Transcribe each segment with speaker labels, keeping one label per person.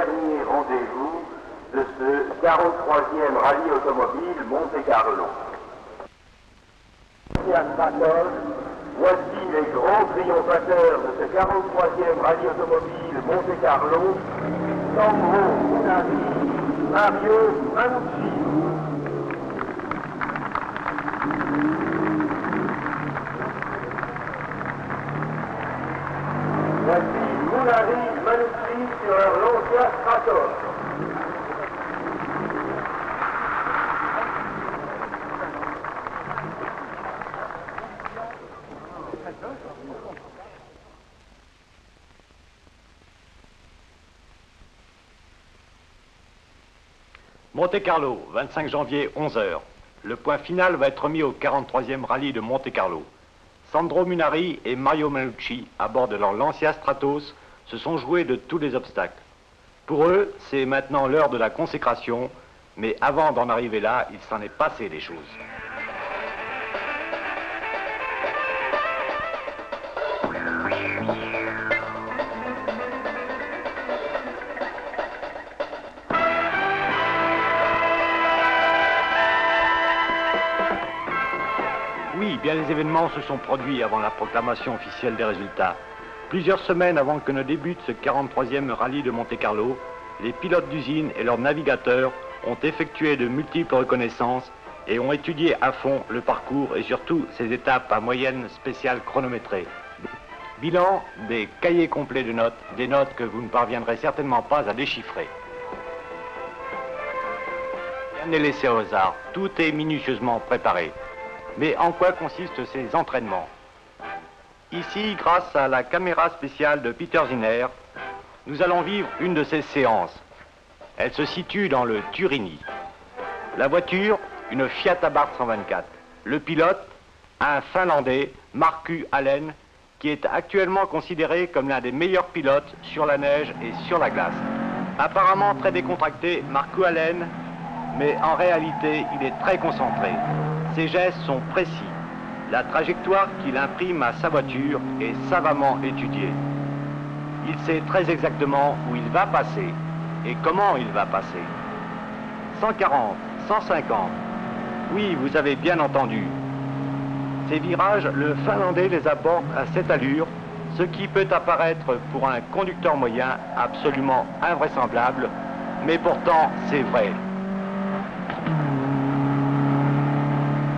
Speaker 1: dernier rendez-vous de ce 43e rallye automobile Monte-Carlo. Voici les grands triomphateurs de ce 43e rallye automobile Monte-Carlo, Sandro Munari, Mario Manucci. Voici Munari, Manucci sur leur Lancia Stratos.
Speaker 2: Monte-Carlo, 25 janvier, 11h. Le point final va être mis au 43e rallye de Monte-Carlo. Sandro Munari et Mario Manucci, à bord de leur Lancia Stratos, se sont joués de tous les obstacles. Pour eux, c'est maintenant l'heure de la consécration, mais avant d'en arriver là, il s'en est passé des choses. Oui, bien les événements se sont produits avant la proclamation officielle des résultats. Plusieurs semaines avant que ne débute ce 43e rallye de Monte-Carlo, les pilotes d'usine et leurs navigateurs ont effectué de multiples reconnaissances et ont étudié à fond le parcours et surtout ses étapes à moyenne spéciale chronométrée. Bilan, des cahiers complets de notes, des notes que vous ne parviendrez certainement pas à déchiffrer. Rien n'est laissé au hasard, tout est minutieusement préparé. Mais en quoi consistent ces entraînements? Ici, grâce à la caméra spéciale de Peter Zinner, nous allons vivre une de ces séances. Elle se situe dans le Turini. La voiture, une Fiat Abarth 124. Le pilote, un Finlandais, Markku Alén, qui est actuellement considéré comme l'un des meilleurs pilotes sur la neige et sur la glace. Apparemment très décontracté, Markku Alén, mais en réalité, il est très concentré. Ses gestes sont précis. La trajectoire qu'il imprime à sa voiture est savamment étudiée. Il sait très exactement où il va passer et comment il va passer. 140, 150. Oui, vous avez bien entendu. Ces virages, le Finlandais les aborde à cette allure, ce qui peut apparaître pour un conducteur moyen absolument invraisemblable, mais pourtant c'est vrai.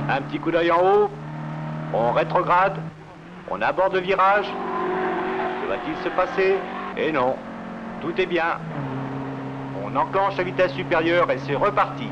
Speaker 2: Un petit coup d'œil en haut, on rétrograde, on aborde le virage. Que va-t-il se passer? Eh non, tout est bien. On enclenche la vitesse supérieure et c'est reparti.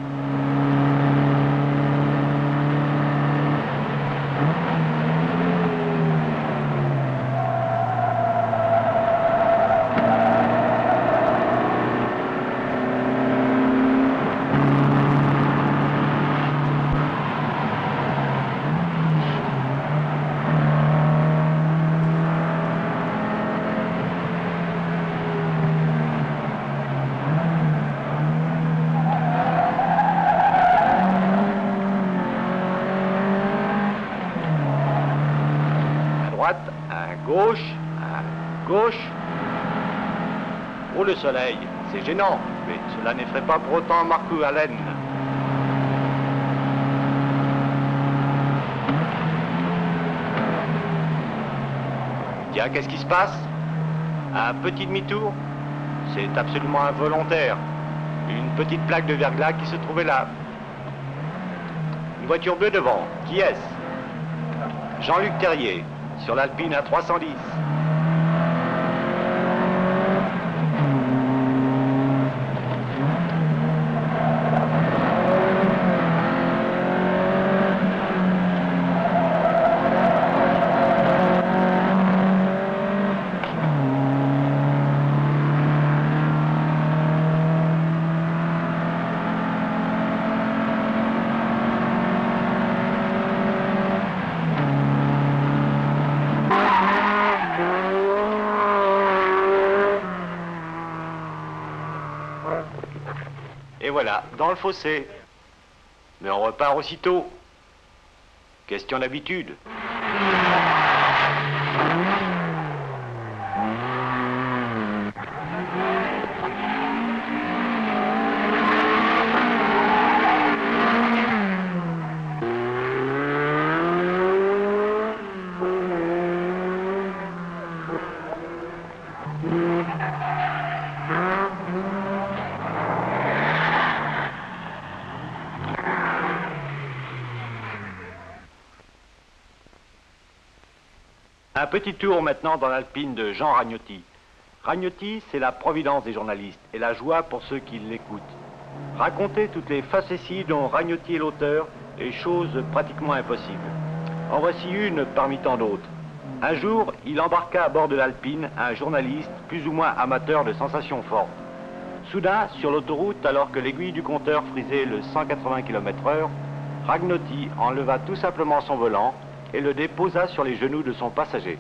Speaker 2: Gauche. Oh le soleil, c'est gênant, mais cela n'effraie pas pour autant Markku Alén. Tiens, qu'est-ce qui se passe? Un petit demi-tour? C'est absolument involontaire. Une petite plaque de verglas qui se trouvait là. Une voiture bleue devant. Qui est-ce? Jean-Luc Terrier, sur l'Alpine A310. Et voilà, dans le fossé. Mais on repart aussitôt. Question d'habitude. Un petit tour maintenant dans l'Alpine de Jean Ragnotti. Ragnotti, c'est la providence des journalistes et la joie pour ceux qui l'écoutent. Raconter toutes les facéties dont Ragnotti est l'auteur est chose pratiquement impossible. En voici une parmi tant d'autres. Un jour, il embarqua à bord de l'Alpine un journaliste plus ou moins amateur de sensations fortes. Soudain, sur l'autoroute, alors que l'aiguille du compteur frisait le 180 km/h, Ragnotti enleva tout simplement son volant et le déposa sur les genoux de son passager.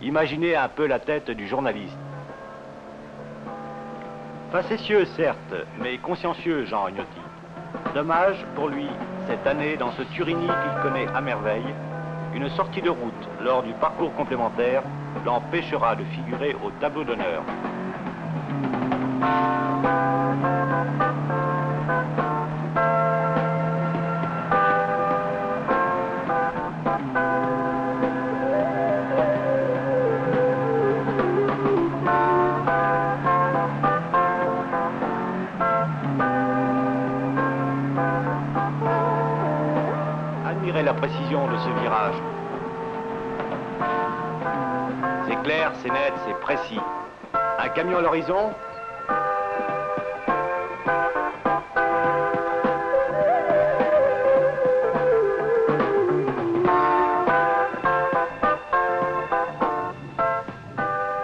Speaker 2: Imaginez un peu la tête du journaliste. Facétieux, certes, mais consciencieux, Jean Ragnotti. Dommage pour lui, cette année, dans ce Turini qu'il connaît à merveille, une sortie de route lors du parcours complémentaire l'empêchera de figurer au tableau d'honneur. La précision de ce virage. C'est clair, c'est net, c'est précis. Un camion à l'horizon.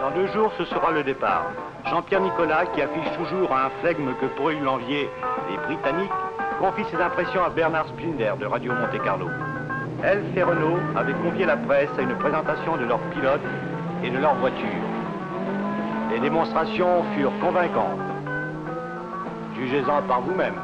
Speaker 2: Dans 2 jours, ce sera le départ. Jean-Pierre Nicolas, qui affiche toujours un flegme que pourraient lui envier les Britanniques, confie ses impressions à Bernard Splinder de Radio Monte-Carlo. Elf et Renault avaient convié la presse à une présentation de leurs pilotes et de leur voiture. Les démonstrations furent convaincantes. Jugez-en par vous-même.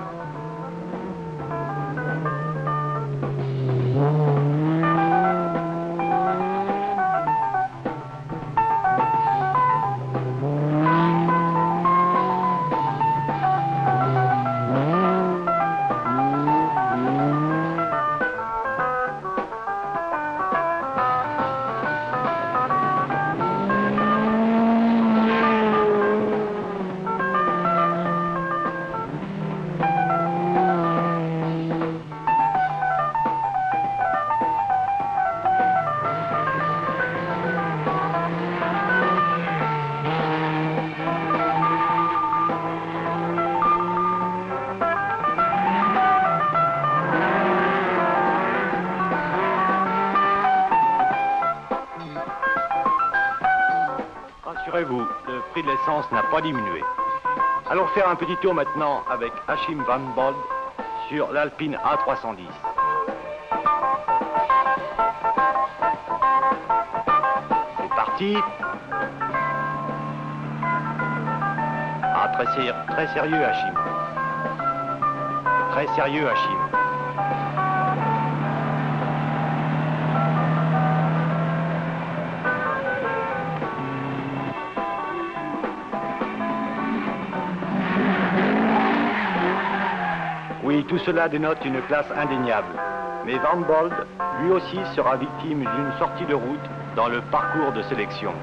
Speaker 2: Rassurez-vous, le prix de l'essence n'a pas diminué. Allons faire un petit tour maintenant avec Achim Van Bold sur l'Alpine A310. C'est parti. Ah, très sérieux, Achim. Très sérieux, Achim. Oui, tout cela dénote une classe indéniable. Mais Van Bold, lui aussi, sera victime d'une sortie de route dans le parcours de sélection.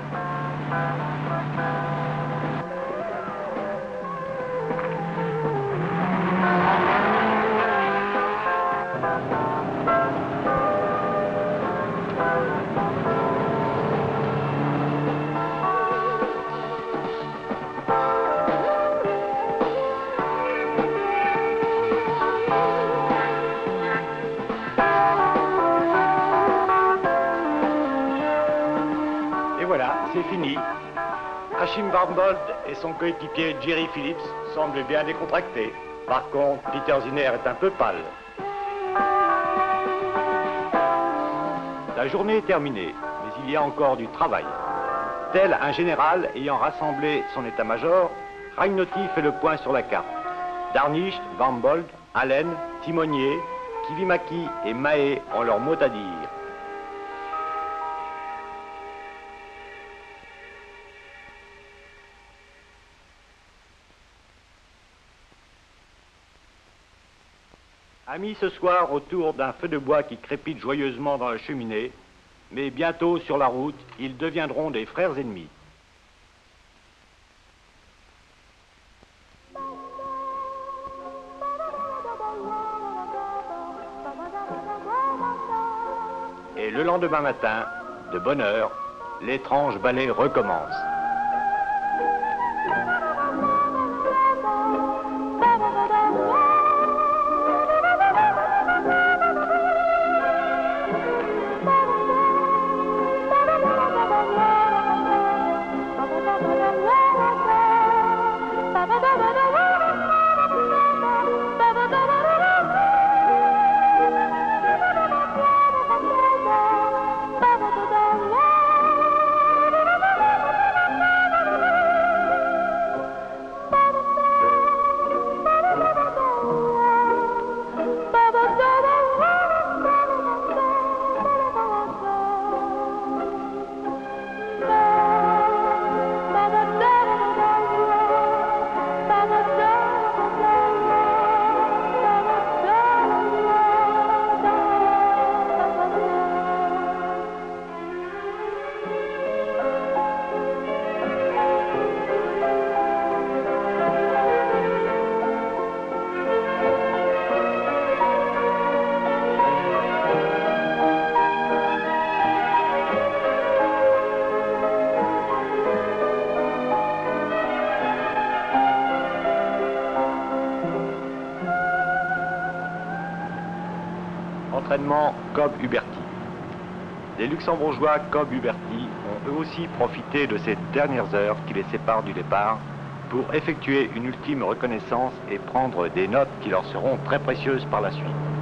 Speaker 2: Voilà, c'est fini. Achim Van Bold et son coéquipier Jerry Phillips semblent bien décontractés. Par contre, Peter Zinner est un peu pâle. La journée est terminée, mais il y a encore du travail. Tel un général ayant rassemblé son état-major, Ragnotti fait le point sur la carte. Darnicht, Van Bold, Allen, Timonier, Kivimaki et Mahé ont leur mot à dire. Amis ce soir autour d'un feu de bois qui crépite joyeusement dans la cheminée, mais bientôt sur la route, ils deviendront des frères ennemis. Le lendemain matin, de bonne heure, l'étrange ballet recommence. Entraînement Cobb-Huberty. Les Luxembourgeois Cobb-Huberty ont eux aussi profité de ces dernières heures qui les séparent du départ pour effectuer une ultime reconnaissance et prendre des notes qui leur seront très précieuses par la suite.